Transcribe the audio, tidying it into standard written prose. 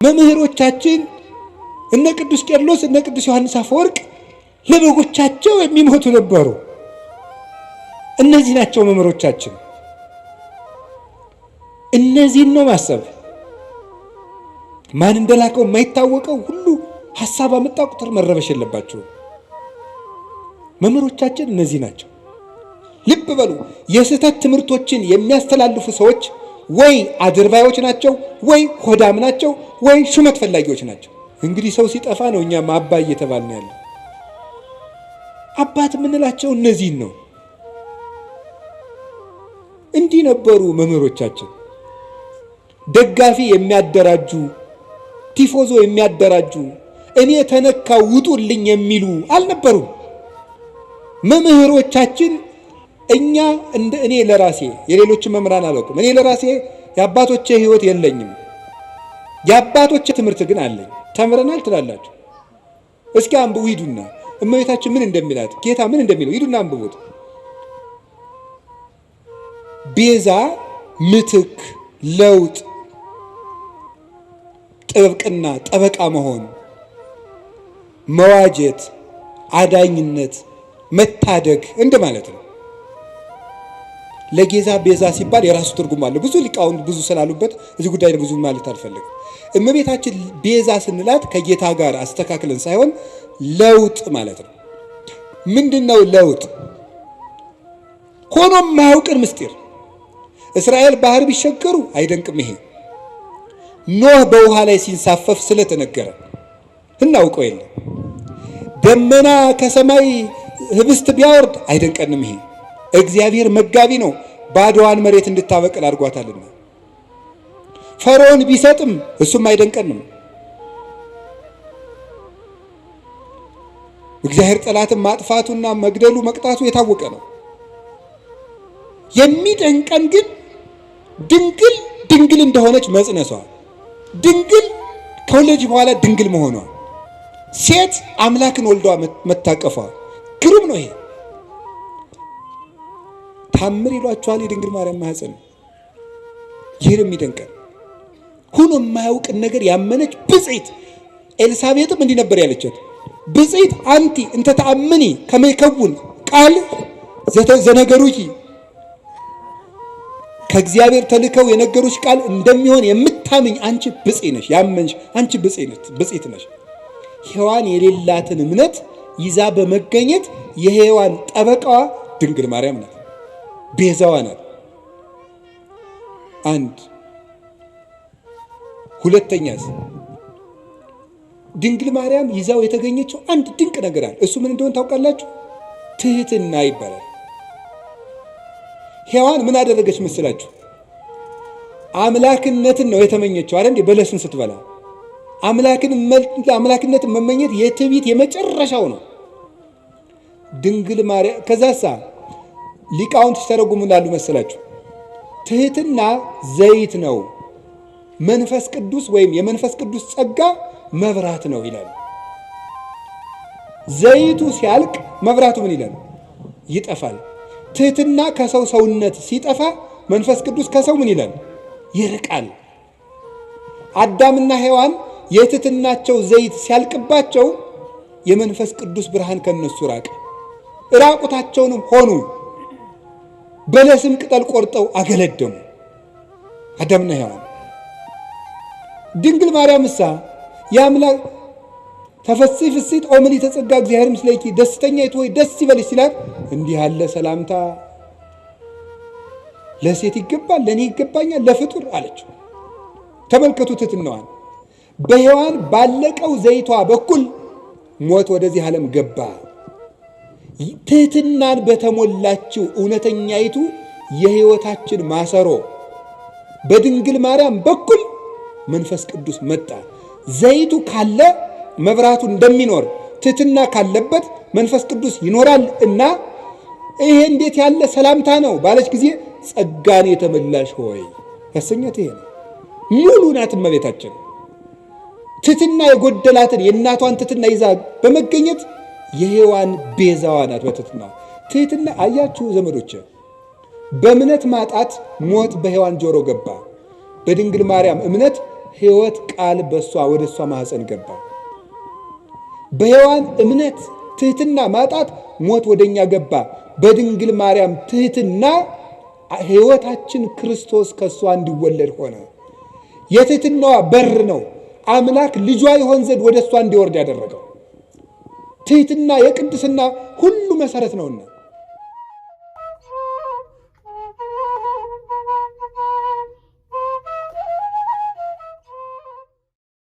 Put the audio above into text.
መምህሮቻችን እነ ቅዱስ ቄርሎስ እነ ቅዱስ ዮሐንስ አፈወርቅ ለበጎቻቸው የሚሞቱ ነበሩ። እነዚህ ናቸው መምህሮቻችን። እነዚህን ነው ማሰብ። ማን እንደላከው የማይታወቀው ሁሉ ሐሳብ አመጣ ቁጥር መረበሽ የለባቸው። መምህሮቻችን እነዚህ ናቸው። ልብ በሉ። የስህተት ትምህርቶችን የሚያስተላልፉ ሰዎች ወይ አድርባዮች ናቸው፣ ወይ ሆዳም ናቸው፣ ወይ ሹመት ፈላጊዎች ናቸው። እንግዲህ ሰው ሲጠፋ ነው እኛም አባ እየተባልን ያለ። አባት የምንላቸው እነዚህን ነው። እንዲህ ነበሩ መምህሮቻችን። ደጋፊ የሚያደራጁ፣ ቲፎዞ የሚያደራጁ፣ እኔ ተነካው ውጡልኝ የሚሉ አልነበሩም መምህሮቻችን። እኛ እንደ እኔ ለራሴ የሌሎችን መምህራን አላውቅም። እኔ ለራሴ የአባቶቼ ሕይወት የለኝም፣ የአባቶቼ ትምህርት ግን አለኝ። ተምረናል ትላላችሁ። እስኪ አንብቡ ሂዱና እመቤታችን ምን እንደሚላት ጌታ ምን እንደሚለው ሂዱና አንብቡት። ቤዛ፣ ምትክ፣ ለውጥ፣ ጥብቅና፣ ጠበቃ መሆን፣ መዋጀት፣ አዳኝነት፣ መታደግ እንደማለት ነው። ለጌዛ ቤዛ ሲባል የራሱ ትርጉም አለው። ብዙ ሊቃውንት ብዙ ስላሉበት እዚህ ጉዳይ ብዙ ማለት አልፈልግም። እመቤታችን ቤዛ ስንላት ከጌታ ጋር አስተካክለን ሳይሆን ለውጥ ማለት ነው። ምንድነው ለውጥ? ሆኖ የማያውቅን ምስጢር። እስራኤል ባህር ቢሸገሩ አይደንቅም። ይሄ ኖህ በውሃ ላይ ሲንሳፈፍ ስለተነገረ እናውቀው የለ። ደመና ከሰማይ ህብስት ቢያወርድ አይደንቀንም። ይሄ እግዚአብሔር መጋቢ ነው፣ ባዶዋን መሬት እንድታበቅል አድርጓታልና። ፈርዖን ቢሰጥም እሱም አይደንቀንም። እግዚአብሔር ጠላትን ማጥፋቱና መግደሉ መቅጣቱ የታወቀ ነው። የሚደንቀን ግን ድንግል እንደሆነች መጽነሷ፣ ድንግል ከወለደች በኋላ ድንግል መሆኗ፣ ሴት አምላክን ወልዷ መታቀፏ ግሩም ነው። ይሄ ታምር ይሏቸዋል የድንግል ማርያም ማህፀን። ይህን የሚደንቀን ሁኖ የማያውቅን ነገር ያመነች ብፅዕት። ኤልሳቤጥም እንዲህ ነበር ያለቻት፣ ብፅዕት አንቲ እንተ ተአምኒ ከመ ይከውን ቃል ዘነገሩኪ። ከእግዚአብሔር ተልከው የነገሩሽ ቃል እንደሚሆን የምታምኝ አንቺ ብፅዕት ነሽ። ያመንሽ አንቺ ብፅዕት ነሽ። ሔዋን የሌላትን እምነት ይዛ በመገኘት የሔዋን ጠበቃዋ ድንግል ማርያም ናት፣ ቤዛዋ ናት። አንድ ሁለተኛስ ድንግል ማርያም ይዛው የተገኘችው አንድ ድንቅ ነገር አለ። እሱ ምን እንደሆነ ታውቃላችሁ? ትህትና ይባላል። ሔዋን ምን አደረገች መስላችሁ? አምላክነትን ነው የተመኘችው አይደል? በለስን ስትበላ አምላክነትን መመኘት የትዕቢት የመጨረሻው ነው። ድንግል ማርያም ከዛሳ ሊቃውንት ሲተረጉሙ እንዳሉ መስላችሁ? ትህትና ዘይት ነው፣ መንፈስ ቅዱስ ወይም የመንፈስ ቅዱስ ጸጋ መብራት ነው ይላል። ዘይቱ ሲያልቅ መብራቱ ምን ይላል? ይጠፋል። ትህትና ከሰው ሰውነት ሲጠፋ መንፈስ ቅዱስ ከሰው ምን ይላል? ይርቃል። አዳምና ሔዋን የትህትናቸው ዘይት ሲያልቅባቸው የመንፈስ ቅዱስ ብርሃን ከነሱ ራቀ። ራቁታቸውንም ሆኑ። በለስም ቅጠል ቆርጠው አገለደሙ አዳምና ሔዋን። ድንግል ማርያምሳ የአምላክ ተፈሥሒ ፍሥሕት ኦ ምልዕተ ጸጋ እግዚአብሔር ምስሌኪ ደስተኛይቱ ሆይ ደስ ይበልሽ ሲላት እንዲህ ያለ ሰላምታ ለሴት ይገባል፣ ለእኔ ይገባኛል፣ ለፍጡር አለችው። ተመልከቱ ትሕትናዋን። በሔዋን ባለቀው ዘይቷ በኩል ሞት ወደዚህ ዓለም ገባ። ትሕትናን በተሞላችው እውነተኛይቱ የሕይወታችን ማሰሮ በድንግል ማርያም በኩል መንፈስ ቅዱስ መጣ። ዘይቱ ካለ መብራቱ እንደሚኖር ትሕትና ካለበት መንፈስ ቅዱስ ይኖራል እና ይሄ እንዴት ያለ ሰላምታ ነው ባለች ጊዜ ጸጋን የተመላሽ ሆይ ያሰኛት ይሄ ነው። ሙሉ ናት እመቤታችን። ትሕትና የጎደላትን የእናቷን ትሕትና ይዛ በመገኘት የሔዋን ቤዛዋ ናት። በትሕትና ትሕትና አያችሁ ዘመዶች፣ በእምነት ማጣት ሞት በሔዋን ጆሮ ገባ። በድንግል ማርያም እምነት ሕይወት ቃል በሷ ወደ እሷ ማህፀን ገባ። በሔዋን እምነት ትህትና ማጣት ሞት ወደኛ ገባ። በድንግል ማርያም ትህትና ሕይወታችን ክርስቶስ ከሷ እንዲወለድ ሆነ። የትህትናዋ በር ነው አምላክ ልጇ ይሆን ዘንድ ወደ እሷ እንዲወርድ ያደረገው። ትህትና የቅድስና ሁሉ መሰረት ነውና